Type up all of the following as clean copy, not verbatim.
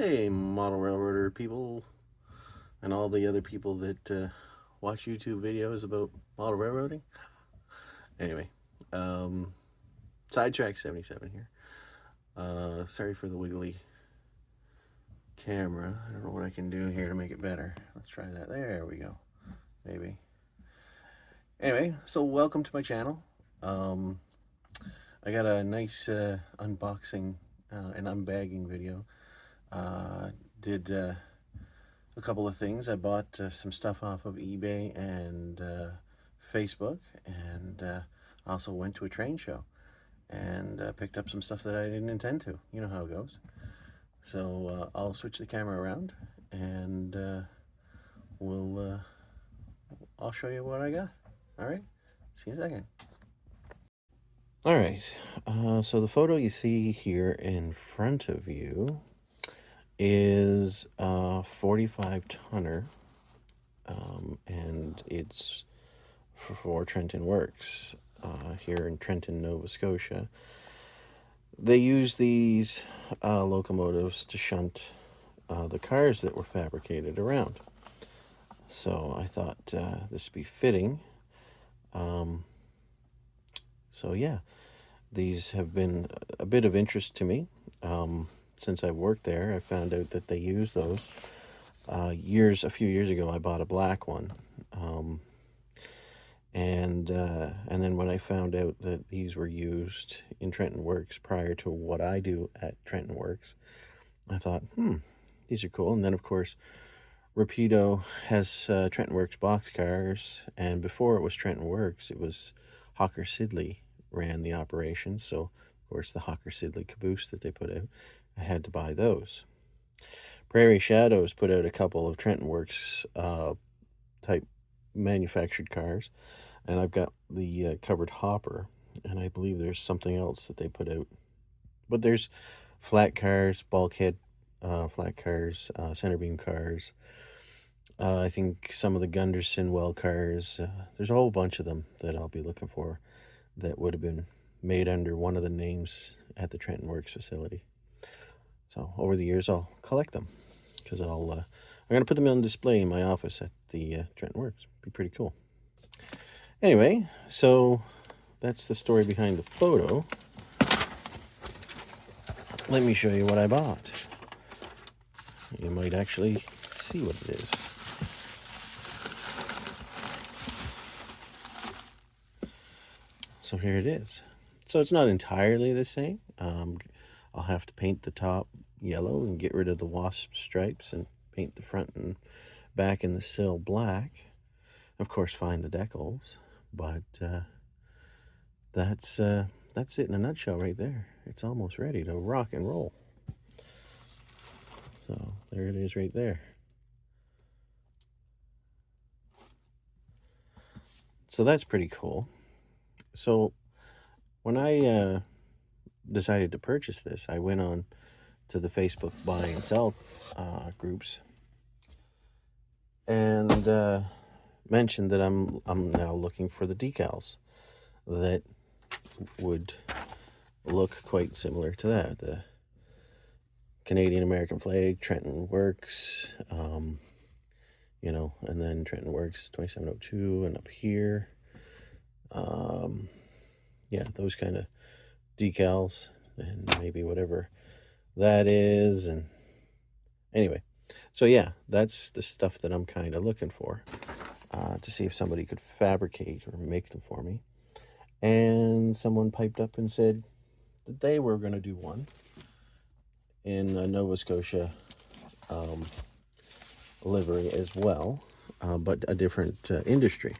Hey, model railroader people, and all the other people that watch YouTube videos about model railroading. Anyway, um, sidetrack 77 here. Sorry for the wiggly camera. I don't know what I can do here to make it better. Let's try that. There we go. Maybe. Anyway, so welcome to my channel. I got a nice unboxing and unbagging video. Did a couple of things. I bought some stuff off of eBay and Facebook, and also went to a train show and picked up some stuff that I didn't intend to. You know how it goes. So I'll switch the camera around and I'll show you what I got. All right, see you in a second. All right, so the photo you see here in front of you is a 45 tonner, and it's for Trenton Works here in Trenton, Nova Scotia. They use these locomotives to shunt the cars that were fabricated around. So I thought this would be fitting. So yeah, these have been a bit of interest to me. Since I worked there, I found out that they use those. A few years ago, I bought a black one. And then when I found out that these were used in Trenton Works prior to what I do at Trenton Works, I thought, these are cool. And then, of course, Rapido has Trenton Works boxcars, and before it was Trenton Works, it was Hawker Siddeley ran the operation. So, of course, the Hawker Siddeley caboose that they put out, I had to buy those. Prairie Shadows put out a couple of Trenton Works type manufactured cars, and I've got the covered hopper, and I believe there's something else that they put out. But there's flat cars, bulkhead flat cars, center beam cars. I think some of the Gunderson well cars. There's a whole bunch of them that I'll be looking for that would have been made under one of the names at the Trenton Works facility. So over the years, I'll collect them because I'm going to put them on display in my office at the Trenton Works. Be pretty cool. Anyway, so that's the story behind the photo. Let me show you what I bought. You might actually see what it is. So here it is. So it's not entirely the same. I'll have to paint the top yellow and get rid of the wasp stripes and paint the front and back in the sill black. Of course, find the decals, but that's it in a nutshell right there. It's almost ready to rock and roll. So there it is right there. So that's pretty cool. So when I decided to purchase this, I went on to the Facebook buy and sell groups and mentioned that I'm now looking for the decals that would look quite similar to that. The Canadian American flag, Trenton Works, you know, and then Trenton Works 2702, and up here, yeah, those kind of decals, and maybe whatever that is. And anyway, so yeah, that's the stuff that I'm kind of looking for, to see if somebody could fabricate or make them for me. And someone piped up and said that they were going to do one in Nova Scotia livery as well, but a different industry.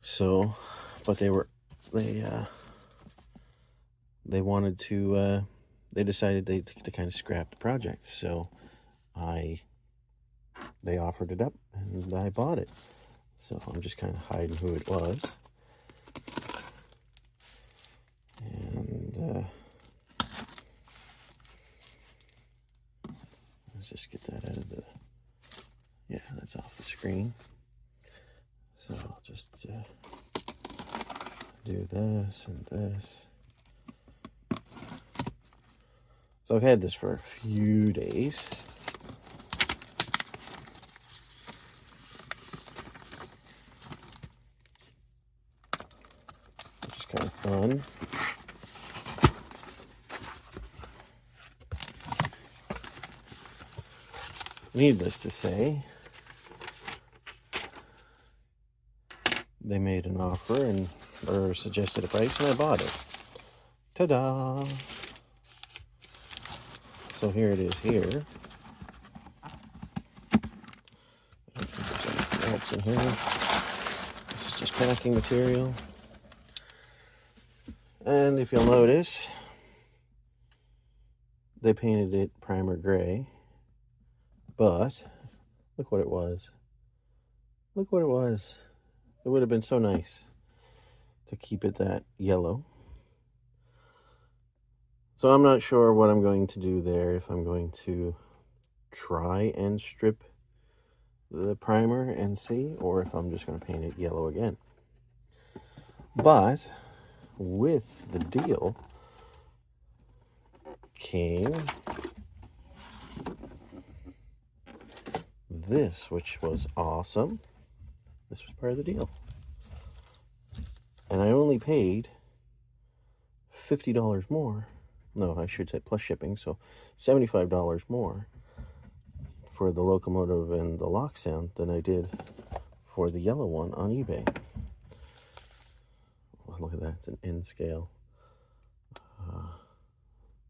So, but they wanted to, they decided to kind of scrap the project. So they offered it up and I bought it. So I'm just kind of hiding who it was. And let's just get that out of the, yeah, that's off the screen. So I'll just do this and this. So I've had this for a few days. Which is kind of fun. Needless to say, they made an offer or suggested a price, and I bought it. Ta-da! So here it is here. There's else in here. This is just packing material. And if you'll notice, they painted it primer gray. But look what it was. Look what it was. It would have been so nice to keep it that yellow. So I'm not sure what I'm going to do there, if I'm going to try and strip the primer and see, or if I'm just going to paint it yellow again. But with the deal came this, which was awesome. This was part of the deal. And I only paid $50 more. No, I should say plus shipping, so $75 more for the locomotive and the lock sound than I did for the yellow one on eBay. Oh, look at that, it's an N scale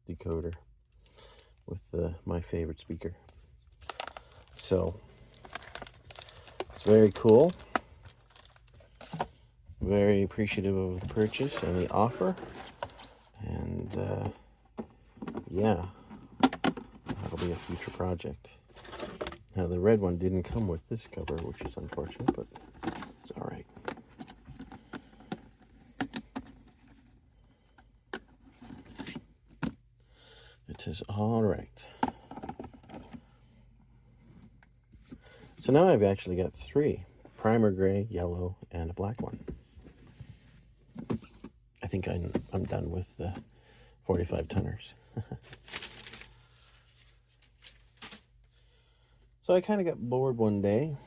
decoder with my favorite speaker. So it's very cool. Very appreciative of the purchase and the offer. And yeah, that'll be a future project. Now the red one didn't come with this cover, which is unfortunate, but it's all right. It is all right. So now I've actually got 3: primer gray, yellow, and a black one. I think I'm done with the 45 tonners. So I kind of got bored one day,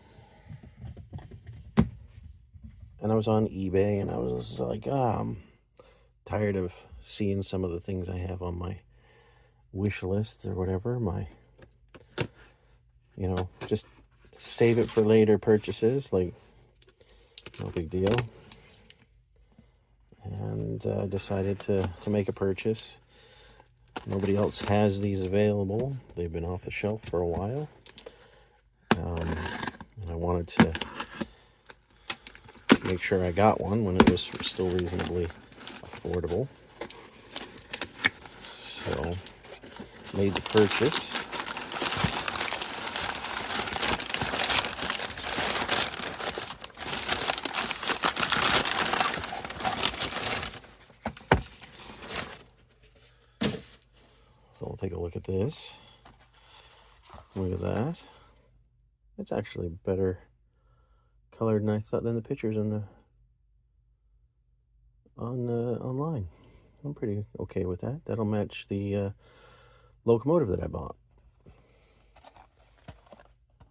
and I was on eBay, and I was like, I'm tired of seeing some of the things I have on my wish list or whatever, just save it for later purchases, like, no big deal. And decided to make a purchase. Nobody else has these available. They've been off the shelf for a while. And I wanted to make sure I got one when it was still reasonably affordable. So, made the purchase. So we'll take a look at this. Look at that. It's actually better colored than I thought than the pictures online. I'm pretty okay with that. That'll match the locomotive that I bought.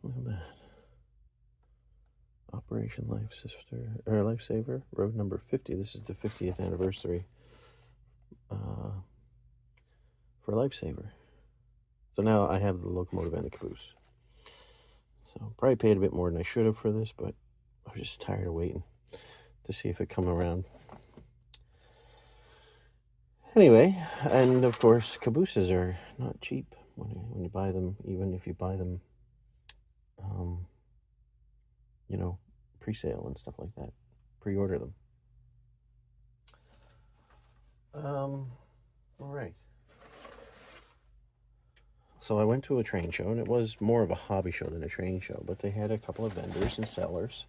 Look at that. Operation Lifesaver, road number 50. This is the 50th anniversary for Lifesaver. So now I have the locomotive and the caboose. So probably paid a bit more than I should have for this, but I was just tired of waiting to see if it come around. Anyway, and of course, cabooses are not cheap when you buy them, even if you buy them, pre-sale and stuff like that. Pre-order them. All right. So I went to a train show, and it was more of a hobby show than a train show, but they had a couple of vendors and sellers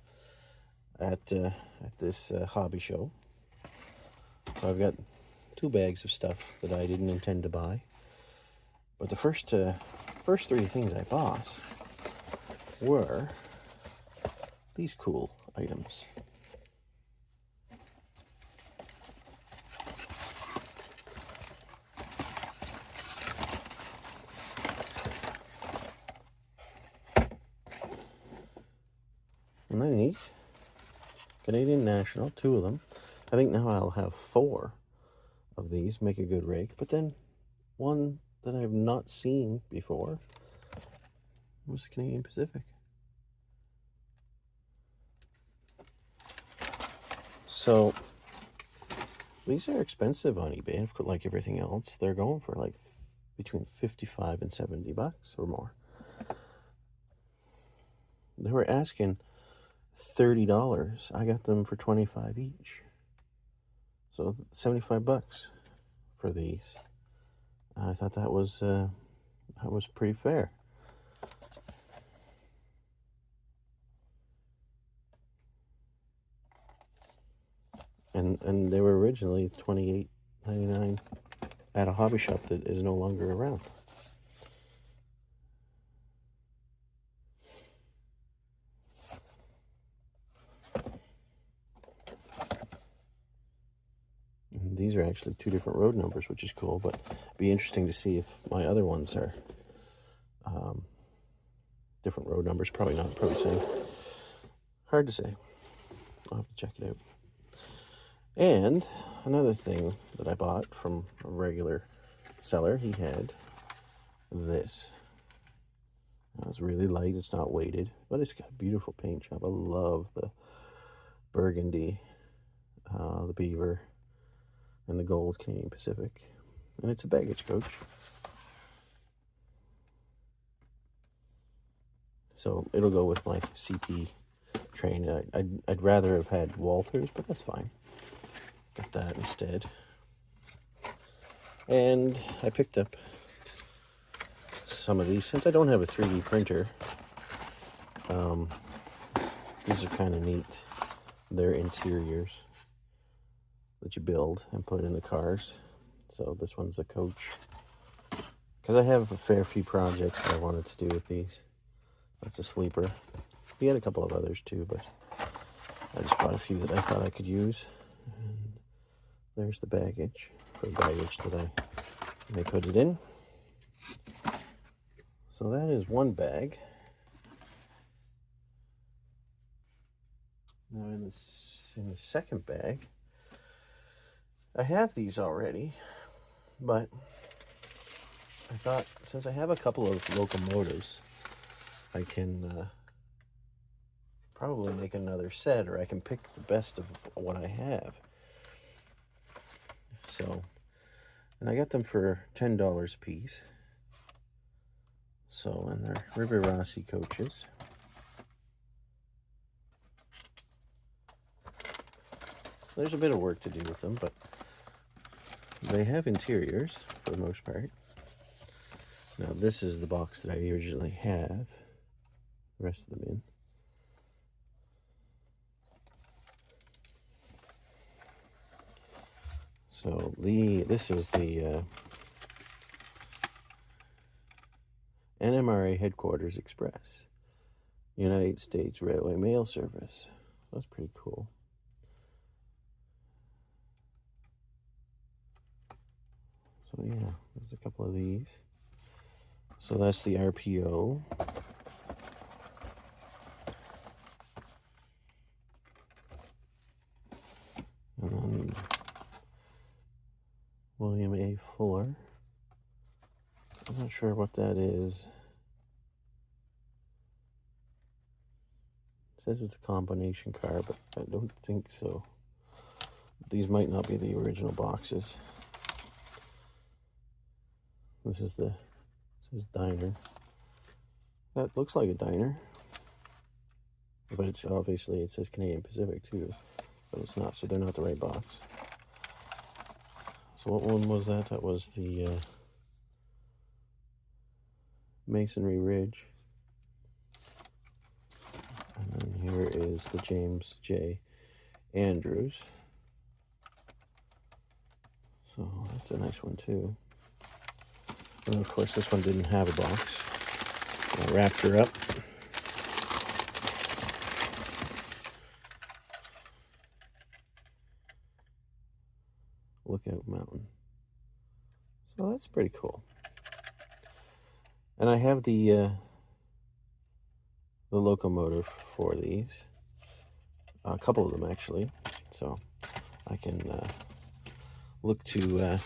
at this hobby show. So I've got 2 bags of stuff that I didn't intend to buy. But the first 3 things I bought were these cool items. Isn't that neat? Canadian National, 2 of them. I think now I'll have 4 of these, make a good rake. But then one that I've not seen before was the Canadian Pacific. So these are expensive on eBay, like everything else. They're going for like between 55 and 70 bucks or more. They were asking $30. I got them for 25 each. So 75 bucks for these. I thought that was pretty fair. And they were originally $28.99 at a hobby shop that is no longer around. And these are actually 2 different road numbers, which is cool, but it'd be interesting to see if my other ones are different road numbers. Probably not, probably same. Hard to say. I'll have to check it out. And another thing that I bought from a regular seller, he had this. It's really light, it's not weighted, but it's got a beautiful paint job. I love the burgundy, the beaver, and the gold Canadian Pacific. And it's a baggage coach. So it'll go with my CP train. I'd rather have had Walters, but that's fine. Got that instead. And I picked up some of these. Since I don't have a 3D printer, these are kind of neat. They're interiors that you build and put in the cars. So this one's a coach. Because I have a fair few projects that I wanted to do with these. That's a sleeper. We had a couple of others too, but I just bought a few that I thought I could use. And there's the baggage for baggage that I may put it in. So that is one bag. Now in the second bag, I have these already, but I thought since I have a couple of locomotives, I can probably make another set, or I can pick the best of what I have. So, and I got them for $10 a piece. So, and they're River Rossi coaches. There's a bit of work to do with them, but they have interiors for the most part. Now this is the box that I originally have the rest of them in. So this is the NMRA Headquarters Express, United States Railway Mail Service. That's pretty cool. So yeah, there's a couple of these. So that's the RPO. And then William A. Fuller. I'm not sure what that is. It says it's a combination car, but I don't think so. These might not be the original boxes. This is it says diner. That looks like a diner. But it's obviously, it says Canadian Pacific too. But it's not, so they're not the right box. So what one was that? That was the Masonry Ridge. And then here is the James J. Andrews. So that's a nice one too. And of course this one didn't have a box. I wrapped her up. Lookout Mountain. So that's pretty cool. And I have the locomotive for these. a couple of them actually, so I can look to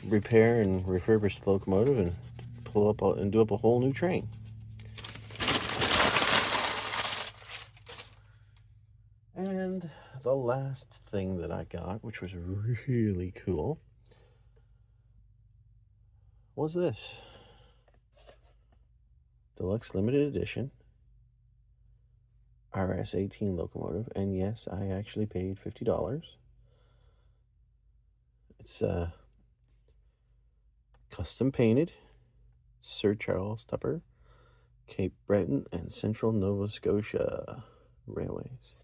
repair and refurbish the locomotive and pull up and do up a whole new train. And the last thing that I got, which was really cool, was this Deluxe Limited Edition RS-18 locomotive. And yes, I actually paid $50. It's custom painted, Sir Charles Tupper, Cape Breton, and Central Nova Scotia Railways.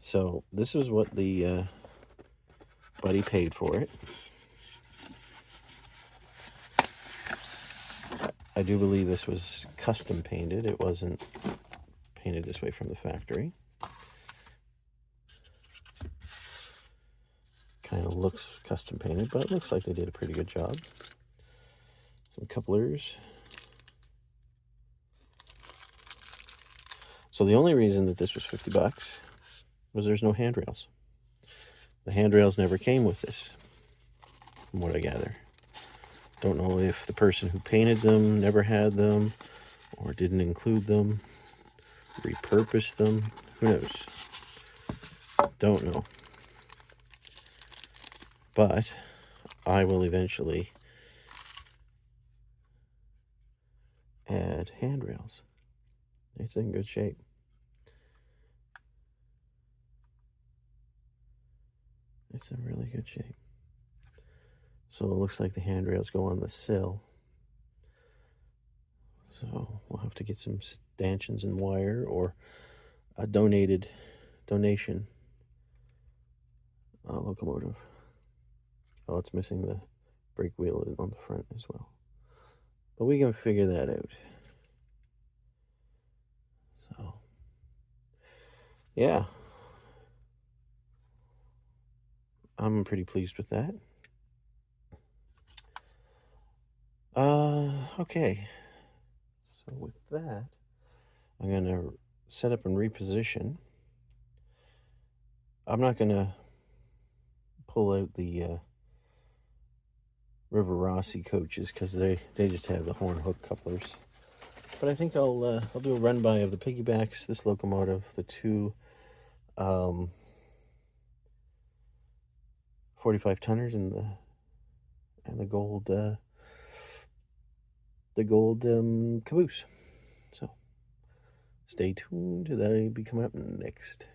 So this is what the buddy paid for it. I do believe this was custom painted. It wasn't painted this way from the factory. Kind of looks custom painted, but it looks like they did a pretty good job. Some couplers. So the only reason that this was $50 was there's no handrails. The handrails never came with this, from what I gather. Don't know if the person who painted them never had them or didn't include them, repurposed them, who knows? Don't know. But I will eventually add handrails. It's in good shape. It's in really good shape. So it looks like the handrails go on the sill. So we'll have to get some stanchions and wire or a donation locomotive. Oh, it's missing the brake wheel on the front as well. But we can figure that out. So, yeah. I'm pretty pleased with that. Okay. So with that, I'm going to set up and reposition. I'm not going to pull out the River Rossi coaches because they just have the horn hook couplers. But I think I'll do a run by of the piggybacks, this locomotive, the two 45 tonners, and the gold caboose. So stay tuned. That'll be coming up next.